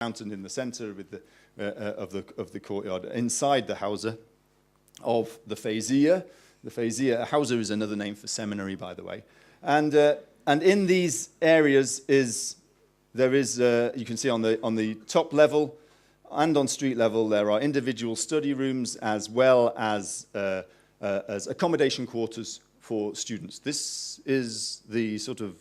fountain in the center with of the courtyard. Inside the hauser of the Fezia. The Fezia, a hauser is another name for seminary, by the way. And in these areas there is you can see on the top level and on street level there are individual study rooms as well as accommodation quarters for students. This is the sort of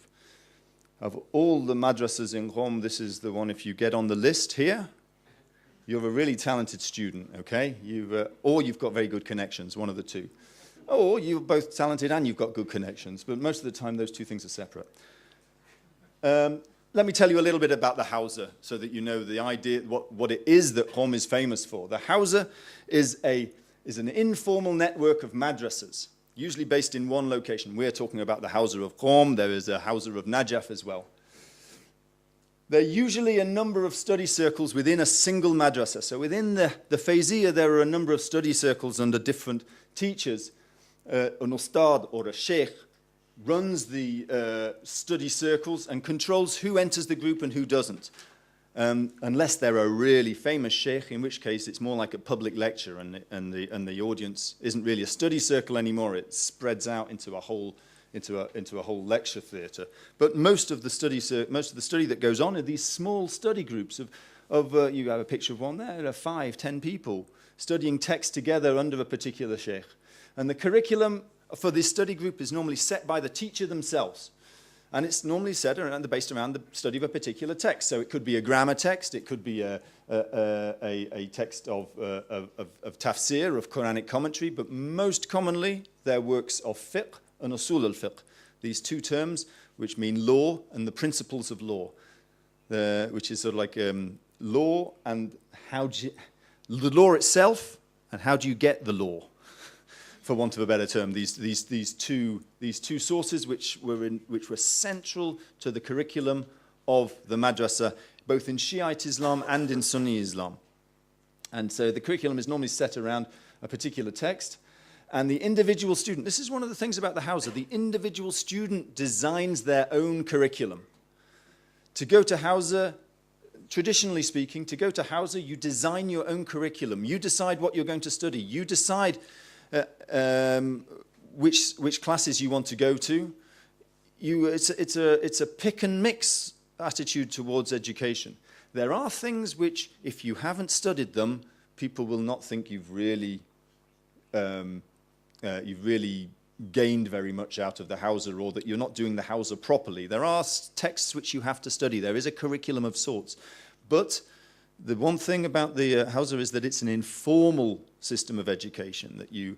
all the madrasas in Rome, this is the one, if you get on the list here, you're a really talented student, okay? Or you've got very good connections, one of the two. Or you're both talented and you've got good connections, but most of the time those two things are separate. Let me tell you a little bit about the hauser so that you know the idea, what it is that Rome is famous for. The hauser is an informal network of madrasas, usually based in one location. We're talking about the hauser of Rome. There is a hauser of Najaf as well. There are usually a number of study circles within a single madrasa. So within the Fezia, there are a number of study circles under different teachers. An ustad or a sheikh runs the study circles and controls who enters the group and who doesn't. Unless they're a really famous sheikh, in which case it's more like a public lecture and the audience isn't really a study circle anymore. It spreads out into a whole lecture theatre. But most of the study that goes on are these small study groups of you have a picture of one there are 5, 10 people studying text together under a particular sheikh. And the curriculum for this study group is normally set by the teacher themselves. And it's normally based around the study of a particular text. So it could be a grammar text, it could be a text of tafsir, of Quranic commentary, but most commonly they're works of fiqh and usul al-fiqh. These two terms which mean law and the principles of law, which is sort of like law and the law itself and how do you get the law, for want of a better term. These two sources which were central to the curriculum of the madrasa, both in Shiite Islam and in Sunni Islam. And so the curriculum is normally set around a particular text. And the individual student, this is one of the things about the hauser, the individual student designs their own curriculum. To go to hauser, traditionally speaking, to go to hauser, you design your own curriculum. You decide what you're going to study. You decide which classes you want to go to. It's a pick and mix attitude towards education. There are things which, if you haven't studied them, people will not think you've really gained very much out of the hauser, or that you're not doing the hauser properly. There are texts which you have to study. There is a curriculum of sorts. But the one thing about the hauser is that it's an informal system of education, that you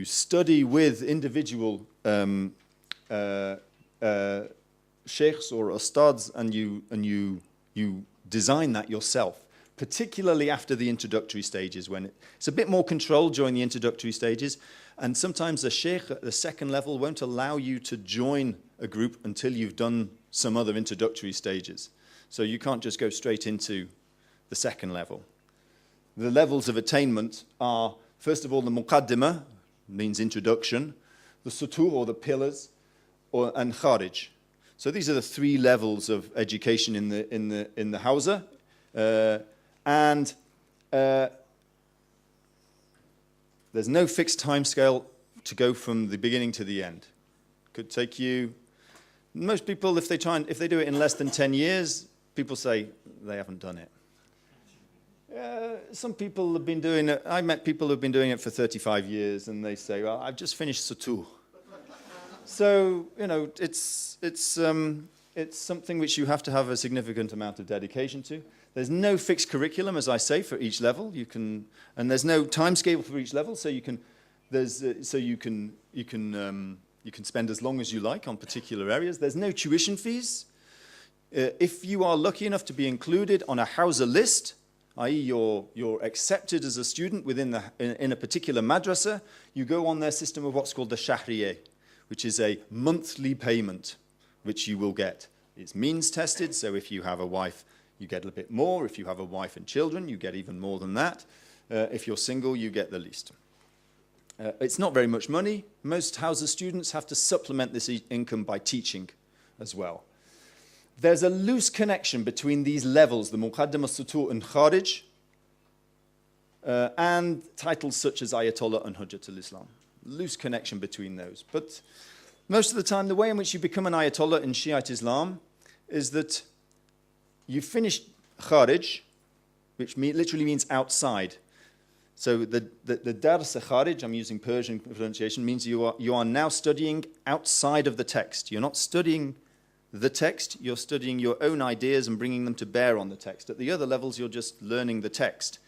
study with individual sheikhs or ustads, and you design that yourself, particularly after the introductory stages, when it's a bit more controlled during the introductory stages, and sometimes the sheikh at the second level won't allow you to join a group until you've done some other introductory stages. So you can't just go straight into the second level. The levels of attainment are, first of all, the muqaddimah, means introduction, the sutur, or the pillars, and kharij. So these are the three levels of education in the hauser. And there's no fixed time scale to go from the beginning to the end. Could take you, most people, if they do it in less than 10 years, people say they haven't done it. Some people have been doing it. I met people who've been doing it for 35 years, and they say, well, I've just finished sutur. So, it's something which you have to have a significant amount of dedication to. There's no fixed curriculum, as I say, for each level. And there's no time scale for each level, so you can spend as long as you like on particular areas. There's no tuition fees. If you are lucky enough to be included on a hauser list, i.e. you're accepted as a student in a particular madrasa, you go on their system of what's called the shahriyeh, which is a monthly payment, which you will get. It's means tested, so if you have a wife, you get a bit more. If you have a wife and children, you get even more than that. If you're single, you get the least. It's not very much money. Most hauser students have to supplement this income by teaching as well. there's a loose connection between these levels, the Muqaddimah, Sutur, and Kharij, and titles such as Ayatollah and Hujjatul Islam. Loose connection between those. But most of the time, the way in which you become an Ayatollah in Shiite Islam is that you finish Kharij, which literally means outside. So the Dars Kharij, I'm using Persian pronunciation, means you are now studying outside of the text. You're not studying the text, you're studying your own ideas and bringing them to bear on the text. At the other levels, you're just learning the text.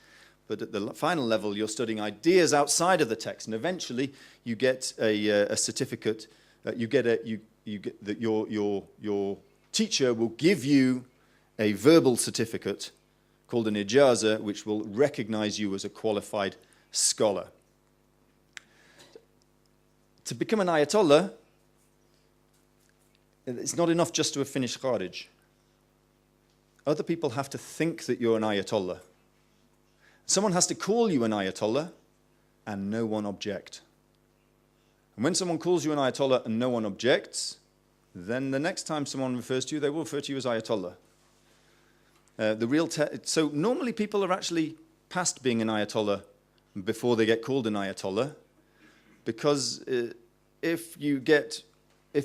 But at the final level, you're studying ideas outside of the text. And eventually, you get a certificate. Your teacher will give you a verbal certificate called an ijaza, which will recognize you as a qualified scholar. To become an Ayatollah, it's not enough just to have finished Kharij. Other people have to think that you're an Ayatollah. Someone has to call you an Ayatollah and no one object. And when someone calls you an Ayatollah and no one objects, then the next time someone refers to you, they will refer to you as Ayatollah. So normally people are actually past being an Ayatollah before they get called an Ayatollah, because if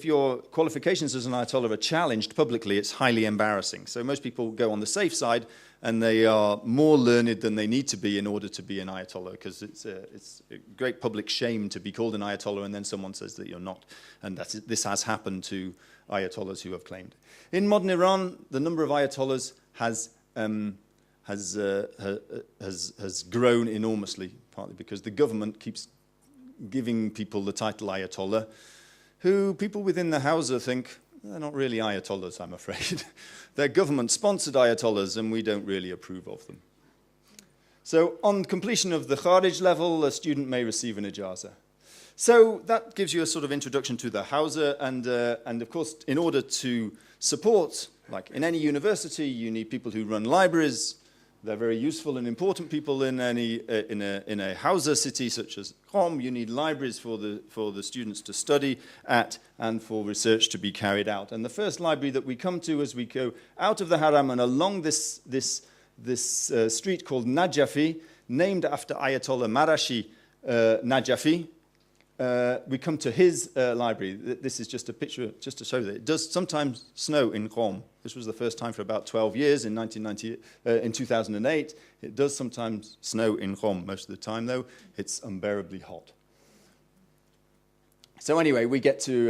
your qualifications as an Ayatollah are challenged publicly, it's highly embarrassing. So most people go on the safe side, and they are more learned than they need to be in order to be an Ayatollah, because it's a great public shame to be called an Ayatollah and then someone says that you're not. And this has happened to Ayatollahs who have claimed. In modern Iran, the number of Ayatollahs has grown enormously, partly because the government keeps giving people the title Ayatollah, who people within the Hausa think they're not really Ayatollahs, I'm afraid. They're government-sponsored Ayatollahs, and we don't really approve of them. So on completion of the Kharij level, a student may receive an ijaza. So that gives you a sort of introduction to the Hausa, and of course, in order to support, like in any university, you need people who run libraries. They're very useful and important people in a Hausa city such as Qom. You need libraries for the students to study at and for research to be carried out. And the first library that we come to as we go out of the Haram and along this street called Najafi, named after Ayatollah Marashi Najafi, we come to his library. This is just a picture, just to show that it does sometimes snow in Qom. This was the first time for about 12 years in 2008. It does sometimes snow in Qom. Most of the time, though, it's unbearably hot. So anyway, we get to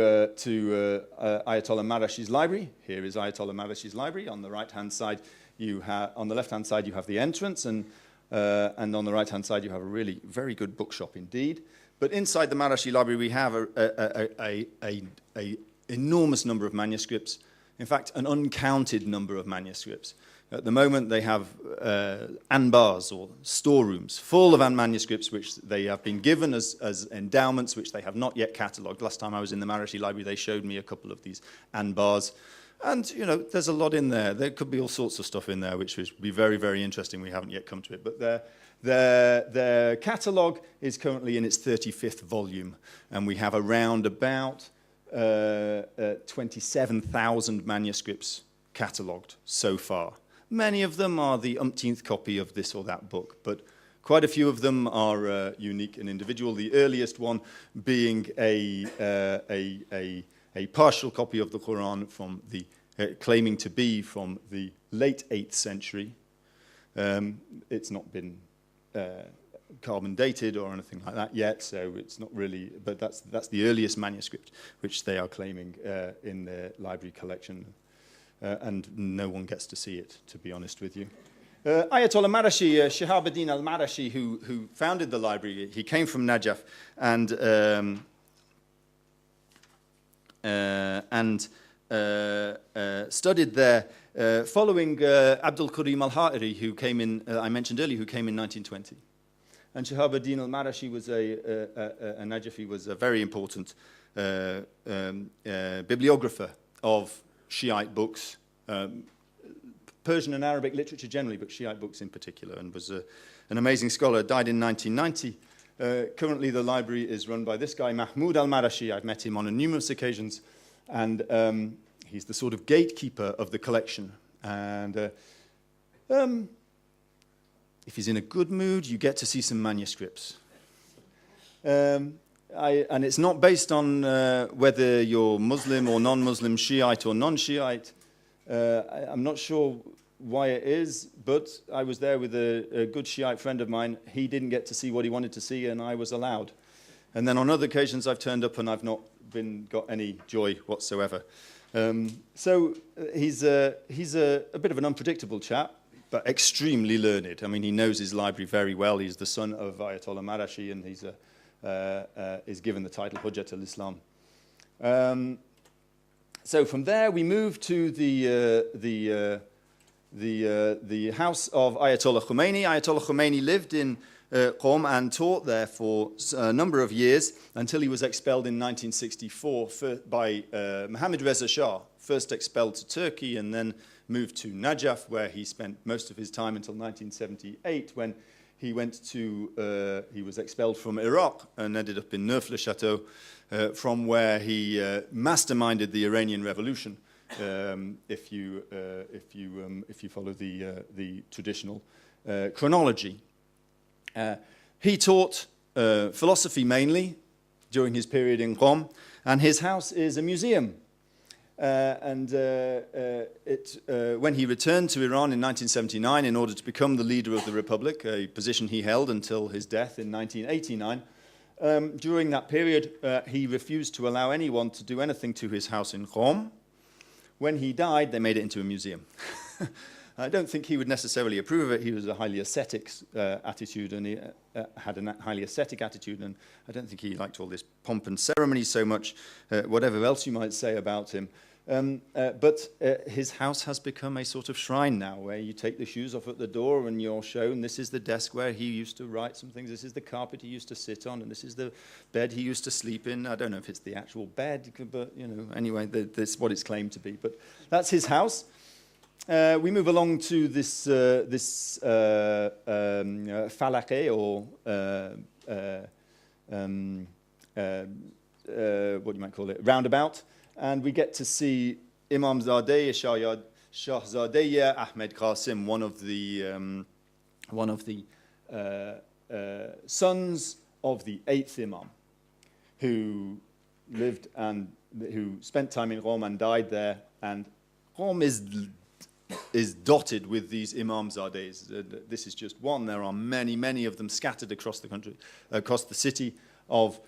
Ayatollah Marashi's library. Here is Ayatollah Marashi's library. On the right-hand side, on the left-hand side, you have the entrance, and on the right-hand side, you have a really very good bookshop indeed. But inside the Marashi library, we have an enormous number of manuscripts. In fact, an uncounted number of manuscripts. At the moment, they have anbars, or storerooms, full of manuscripts which they have been given as endowments, which they have not yet catalogued. Last time I was in the Marashi library, they showed me a couple of these anbars. And, you know, there's a lot in there. There could be all sorts of stuff in there, which would be very, very interesting. We haven't yet come to it. But their catalogue is currently in its 35th volume, and we have around about 27,000 manuscripts catalogued so far. Many of them are the umpteenth copy of this or that book, but quite a few of them are unique and individual. The earliest one being a partial copy of the Quran from the claiming to be from the late 8th century. It's not been carbon dated or anything like that yet, so it's not really, but that's the earliest manuscript which they are claiming in their library collection, and no one gets to see it, to be honest with you. Ayatollah Marashi, Shihabuddin al-Marashi, who founded the library, he came from Najaf and studied there following Abdul Karim al-Ha'iri, who came in, I mentioned earlier, who came in 1920. And Shihabuddin al-Marashi was a Najafi, was a very important bibliographer of Shiite books, Persian and Arabic literature generally, but Shiite books in particular, and was an amazing scholar. Died in 1990. Currently, the library is run by this guy, Mahmoud al-Marashi. I've met him on numerous occasions, and He's the sort of gatekeeper of the collection. And if he's in a good mood, you get to see some manuscripts. And it's not based on whether you're Muslim or non-Muslim, Shiite or non-Shiite. I'm not sure why it is, but I was there with a good Shiite friend of mine. He didn't get to see what he wanted to see, and I was allowed. And then on other occasions, I've turned up and I've not got any joy whatsoever. So he's a bit of an unpredictable chap, but extremely learned. I mean, he knows his library very well. He's the son of Ayatollah Marashi, and he's is given the title Hujjat al-Islam. So from there, we move to the house of Ayatollah Khomeini. Ayatollah Khomeini lived in Qom and taught there for a number of years until he was expelled in 1964 by Mohammad Reza Shah, first expelled to Turkey and then moved to Najaf, where he spent most of his time until 1978, when he was expelled from Iraq and ended up in Neuf-le-Château, from where he masterminded the Iranian Revolution. If you follow the traditional chronology, he taught philosophy mainly during his period in Qom, and his house is a museum. When he returned to Iran in 1979 in order to become the leader of the Republic, a position he held until his death in 1989, during that period he refused to allow anyone to do anything to his house in Qom. When he died, they made it into a museum. I don't think he would necessarily approve of it. He was a highly ascetic attitude, and he had a highly ascetic attitude, and I don't think he liked all this pomp and ceremony so much, whatever else you might say about him. But his house has become a sort of shrine now, where you take the shoes off at the door and you're shown this is the desk where he used to write some things, this is the carpet he used to sit on, and this is the bed he used to sleep in. I don't know if it's the actual bed, but anyway, that's what it's claimed to be. But that's his house. We move along to this falake, or what you might call it, roundabout, and we get to see Imamzadeh Shahzadeh Ahmed Qasim, one of the sons of the 8th Imam, who lived and who spent time in Qom and died there. And Qom is dotted with these Imamzadehs. This is just one. There are many, many of them scattered across the country, across the city, of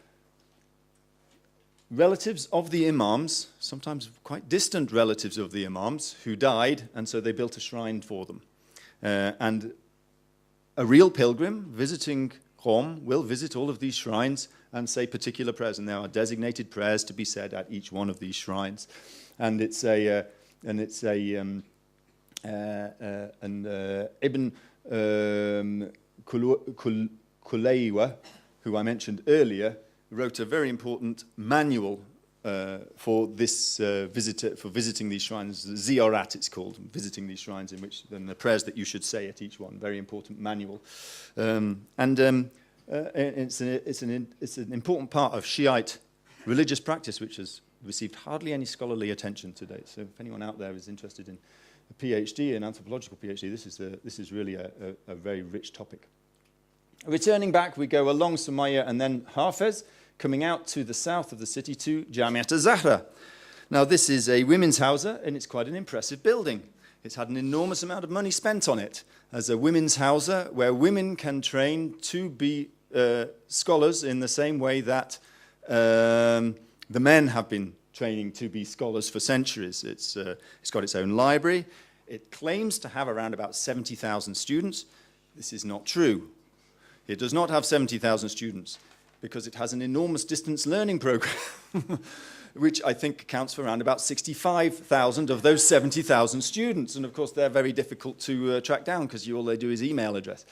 relatives of the Imams, sometimes quite distant relatives of the Imams, who died, and so they built a shrine for them. And a real pilgrim visiting Qom will visit all of these shrines and say particular prayers, and there are designated prayers to be said at each one of these shrines. And it's Ibn Kulaywa, who I mentioned earlier, wrote a very important manual for this visiting these shrines. Ziyarat, it's called, visiting these shrines, in which then the prayers that you should say at each one. Very important manual, it's an important part of Shiite religious practice, which has received hardly any scholarly attention to date. So if anyone out there is interested in a PhD, an anthropological PhD, this is really a very rich topic. Returning back, we go along Sumaya and then Hafez, coming out to the south of the city to Jamiat al-Zahra. Now, this is a women's houser, and it's quite an impressive building. It's had an enormous amount of money spent on it as a women's houser, where women can train to be scholars in the same way that the men have been training to be scholars for centuries. It's got its own library. It claims to have around about 70,000 students. This is not true. It does not have 70,000 students because it has an enormous distance learning program, which I think accounts for around about 65,000 of those 70,000 students. And of course, they're very difficult to track down because all they do is email address.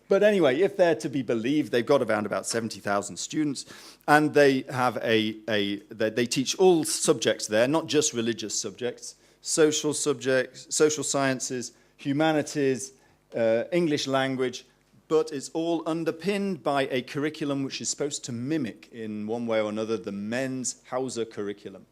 But anyway, if they're to be believed, they've got around about 70,000 students, and they have they teach all subjects there, not just religious subjects, social subjects, social sciences, humanities, English language, but it's all underpinned by a curriculum which is supposed to mimic, in one way or another, the men's Hausa curriculum.